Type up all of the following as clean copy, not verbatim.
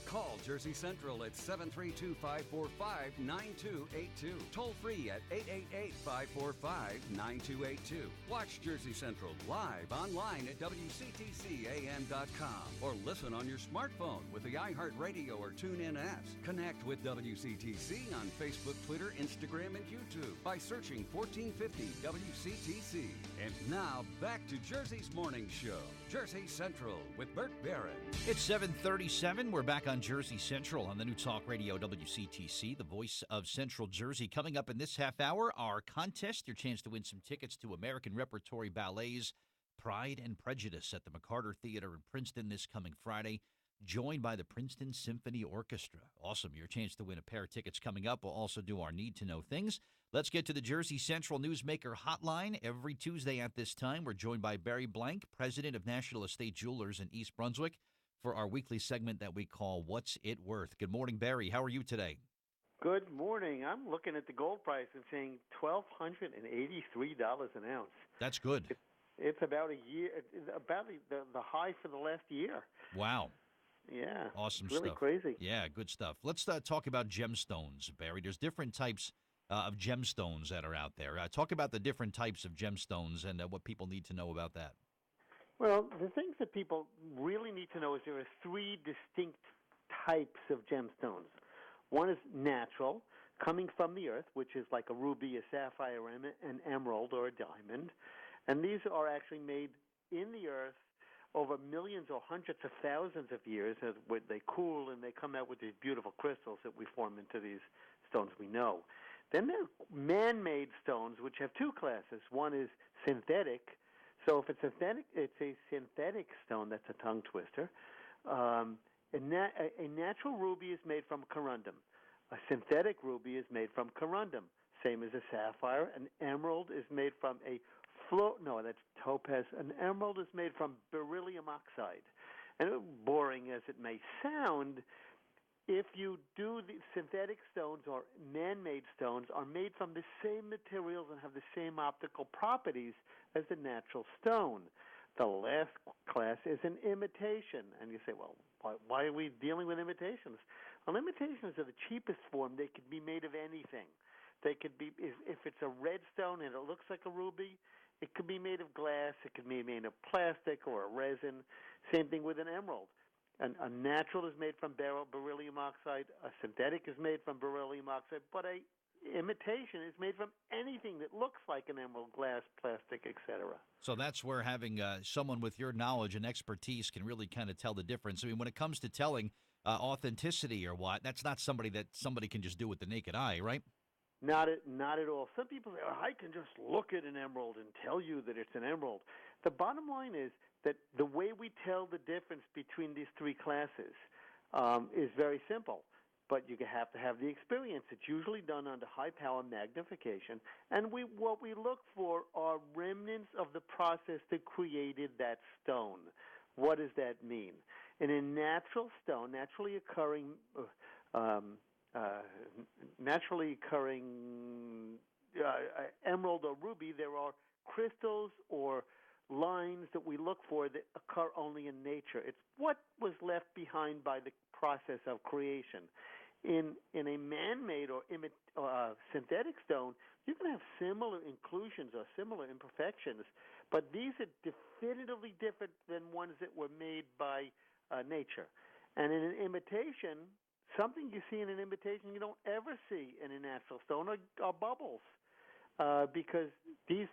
Call Jersey Central at 732-545-9282. Toll free at 888-545-9282. Watch Jersey Central live online at WCTCAM.com or listen on your smartphone with the iHeartRadio or TuneIn apps. Connect with WCTC on Facebook, Twitter, Instagram, and YouTube by searching 1450 WCTC. And now back to Jersey's Morning Show. Jersey Central with Bert Barron. It's 7:37. We're back on Jersey Central on the new Talk Radio WCTC, the voice of Central Jersey. Coming up in this half hour, our contest, your chance to win some tickets to American Repertory Ballet's Pride and Prejudice at the McCarter Theater in Princeton this coming Friday, joined by the Princeton Symphony Orchestra. Awesome. Your chance to win a pair of tickets coming up. We'll also do our Need to Know Things. Let's get to the Jersey Central Newsmaker Hotline. Every Tuesday at this time, we're joined by Barry Blank, president of National Estate Jewelers in East Brunswick, for our weekly segment that we call What's It Worth? Good morning, Barry. How are you today? Good morning. I'm looking at the gold price and saying $1,283 an ounce. That's good. It's about a year, about the high for the last year. Wow. Yeah. Awesome really stuff. Crazy. Yeah, good stuff. Let's talk about gemstones, Barry. There's different types of gemstones that are out there. Talk about the different types of gemstones and what people need to know about that. Well, the things that people really need to know is there are three distinct types of gemstones. One is natural, coming from the earth, which is like a ruby, a sapphire, an emerald, or a diamond. And these are actually made in the earth over millions or hundreds of thousands of years. As they cool and they come out with these beautiful crystals that we form into these stones we know. Then there are man-made stones, which have two classes. One is synthetic. So if it's a synthetic stone. That's a tongue twister. A natural ruby is made from corundum. A synthetic ruby is made from corundum. Same as a sapphire. An emerald is made from that's topaz. An emerald is made from beryllium oxide. And boring as it may sound, if you do the synthetic stones or man-made stones are made from the same materials and have the same optical properties as the natural stone. The last class is an imitation. And you say, well, why are we dealing with imitations? Well, imitations are the cheapest form. They could be made of anything. They could be, if it's a red stone and it looks like a ruby, it could be made of glass. It could be made of plastic or a resin. Same thing with an emerald. A natural is made from beryllium oxide. A synthetic is made from beryllium oxide. But a imitation is made from anything that looks like an emerald, glass, plastic, etc. So that's where having someone with your knowledge and expertise can really kind of tell the difference. I mean, when it comes to telling authenticity or what, that's not somebody can just do with the naked eye, right? Not at all. Some people say, I can just look at an emerald and tell you that it's an emerald. The bottom line is that the way we tell the difference between these three classes is very simple. But you have to have the experience. It's usually done under high-power magnification. And what we look for are remnants of the process that created that stone. What does that mean? In a natural stone, naturally occurring emerald or ruby, there are crystals or lines that we look for that occur only in nature. It's what was left behind by the process of creation. In a man-made or synthetic stone, you can have similar inclusions or similar imperfections, but these are definitively different than ones that were made by nature. And in an imitation, something you see in an imitation you don't ever see in a natural stone are bubbles. Because these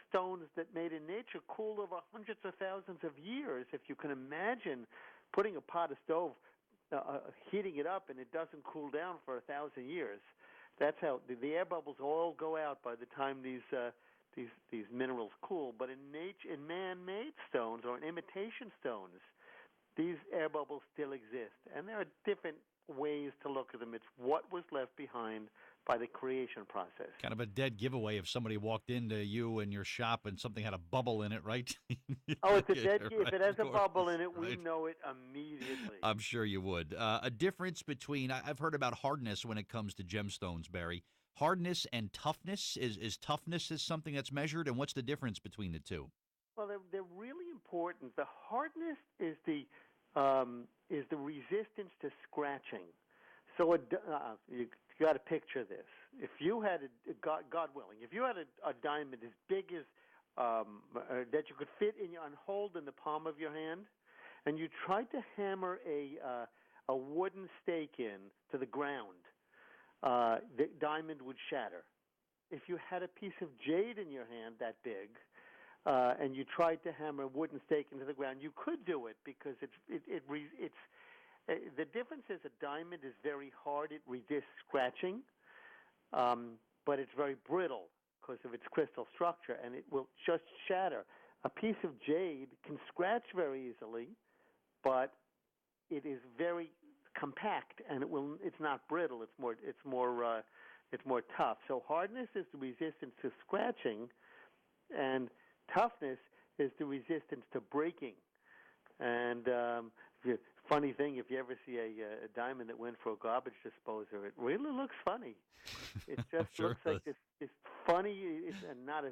stones that made in nature cooled over hundreds of thousands of years. If you can imagine putting a pot of stove, heating it up, and it doesn't cool down for 1,000 years, that's how the air bubbles all go out by the time these minerals cool. But in man-made stones or in imitation stones, these air bubbles still exist, and there are different ways to look at them. It's what was left behind by the creation process. Kind of a dead giveaway if somebody walked into you in your shop and something had a bubble in it, right? Oh, it's a dead giveaway. Right, if it has a bubble in it, right. We know it immediately. I'm sure you would. A difference between, I've heard about hardness when it comes to gemstones, Barry. Hardness and toughness, is toughness is something that's measured, and what's the difference between the two? Well, they're really important. The hardness is the is the resistance to scratching. So you got to picture this. If you had God willing, if you had a diamond as big as that you could fit and hold in the palm of your hand, and you tried to hammer a wooden stake in to the ground, the diamond would shatter. If you had a piece of jade in your hand that big, and you tried to hammer a wooden stake into the ground, you could do it because it's the difference is a diamond is very hard; it resists scratching, but it's very brittle because of its crystal structure, and it will just shatter. A piece of jade can scratch very easily, but it is very compact, and it's not brittle. It's more tough. So hardness is the resistance to scratching, and toughness is the resistance to breaking. And funny thing, if you ever see a diamond that went for a garbage disposer, it really looks funny. It just sure looks like this funny, and not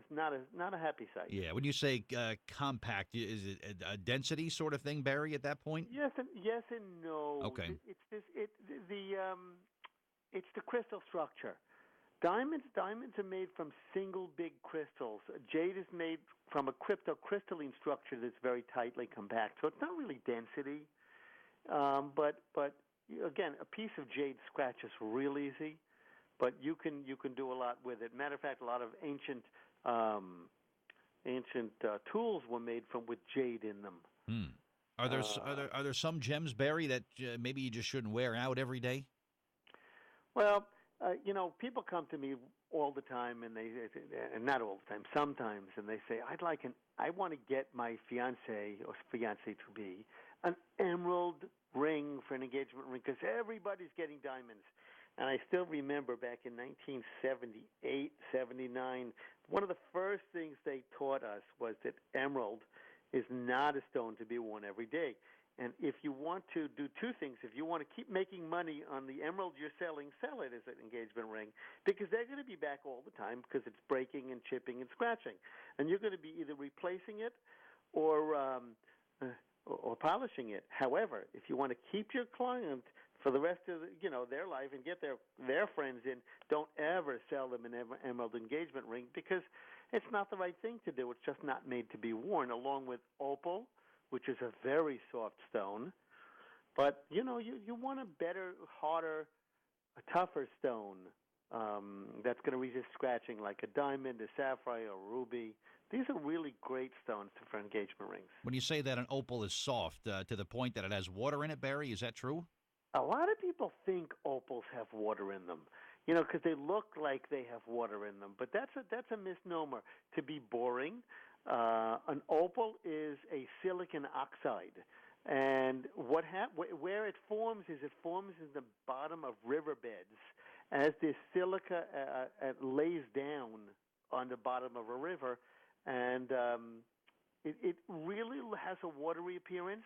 a happy sight. Yeah, when you say compact, is it a density sort of thing, Barry? At that point, yes and no. Okay. It's the crystal structure. Diamonds are made from single big crystals. Jade is made from a cryptocrystalline structure that's very tightly compact. So it's not really density. But again, a piece of jade scratches real easy, but you can do a lot with it. Matter of fact, a lot of ancient tools were made with jade in them. Are there some gems, Barry, that maybe you just shouldn't wear out every day? Well, people come to me all the time, and not all the time, sometimes, and they say, I want to get my fiance or fiancée to be an emerald ring for an engagement ring because everybody's getting diamonds. And I still remember back in 1978, 79, one of the first things they taught us was that emerald is not a stone to be worn every day. And if you want to do two things, if you want to keep making money on the emerald you're selling, sell it as an engagement ring because they're going to be back all the time because it's breaking and chipping and scratching. And you're going to be either replacing it or polishing it. However, if you want to keep your client for the rest of their life and get their friends in, don't ever sell them an emerald engagement ring because it's not the right thing to do. It's just not made to be worn, along with opal, which is a very soft stone. But, you want a better, harder, a tougher stone that's going to resist scratching, like a diamond, a sapphire, or ruby. These are really great stones for engagement rings. When you say that an opal is soft, to the point that it has water in it, Barry, is that true? A lot of people think opals have water in them, because they look like they have water in them. But that's a misnomer. To be boring, an opal is a silicon oxide. And where it forms in the bottom of riverbeds as this silica lays down on the bottom of a river, and it really has a watery appearance,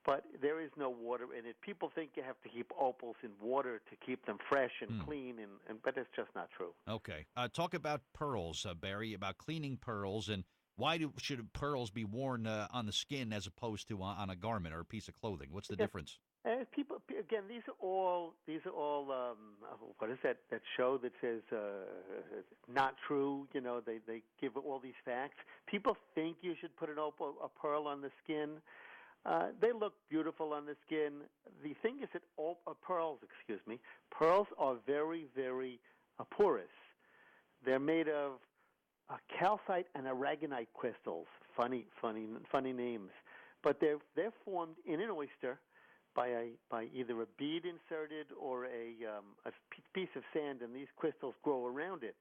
but there is no water in it. People think you have to keep opals in water to keep them fresh and clean, but that's just not true. Okay. Talk about pearls, Barry, about cleaning pearls, and why should pearls be worn on the skin as opposed to on a garment or a piece of clothing? What's the difference? People, again, these are all. What is that show that says not true? They give all these facts. People think you should put a pearl on the skin. They look beautiful on the skin. The thing is that pearls are very, very porous. They're made of calcite and aragonite crystals. Funny names, but they're formed in an oyster by either a bead inserted or a piece of sand, and these crystals grow around it.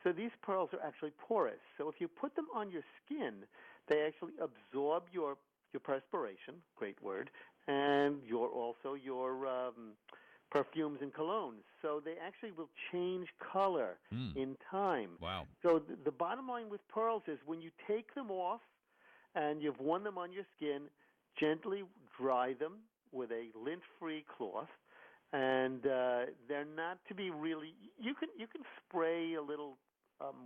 So these pearls are actually porous. So if you put them on your skin, they actually absorb your perspiration, great word, and your perfumes and colognes. So they actually will change color in time. Wow. So the bottom line with pearls is when you take them off and you've worn them on your skin, gently dry them with a lint-free cloth, and they're not to be really. You can spray a little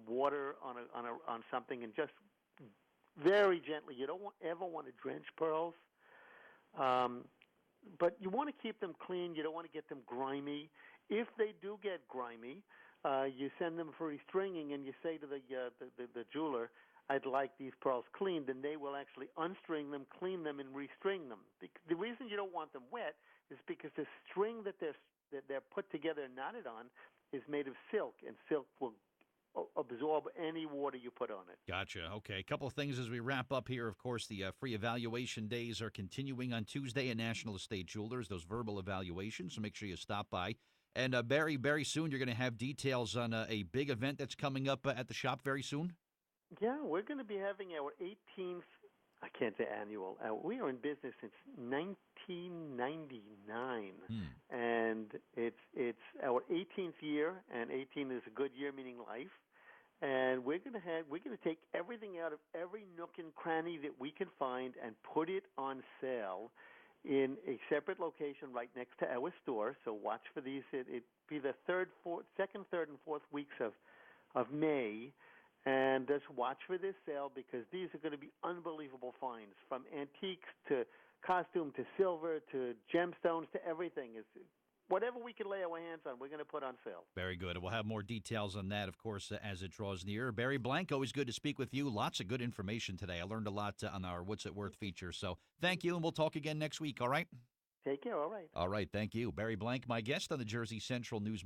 water on something and just very gently. You don't ever want to drench pearls. but you want to keep them clean. You don't want to get them grimy. If they do get grimy, you send them for restringing, and you say to the jeweler, "I'd like these pearls cleaned," and they will actually unstring them, clean them, and restring them. The reason you don't want them wet is because the string that they're put together and knotted on is made of silk, and silk will absorb any water you put on it. Gotcha. Okay. A couple of things as we wrap up here. Of course, the free evaluation days are continuing on Tuesday at National Estate Jewelers, those verbal evaluations, so make sure you stop by. And Barry, very soon you're going to have details on a big event that's coming up at the shop very soon? Yeah, we're going to be having our 18th, I can't say annual, we are in business since 1999, and it's our 18th year, and 18 is a good year, meaning life. And we're going to take everything out of every nook and cranny that we can find and put it on sale in a separate location right next to our store. So watch for these. It'd be the second, third, and fourth weeks of May. And just watch for this sale because these are going to be unbelievable finds, from antiques to costume to silver to gemstones to everything. Whatever we can lay our hands on, we're going to put on sale. Very good. We'll have more details on that, of course, as it draws near. Barry Blank, always good to speak with you. Lots of good information today. I learned a lot on our What's It Worth feature. So thank you, and we'll talk again next week, all right? Take care, all right. All right, thank you. Barry Blank, my guest on the Jersey Central Newsmaker.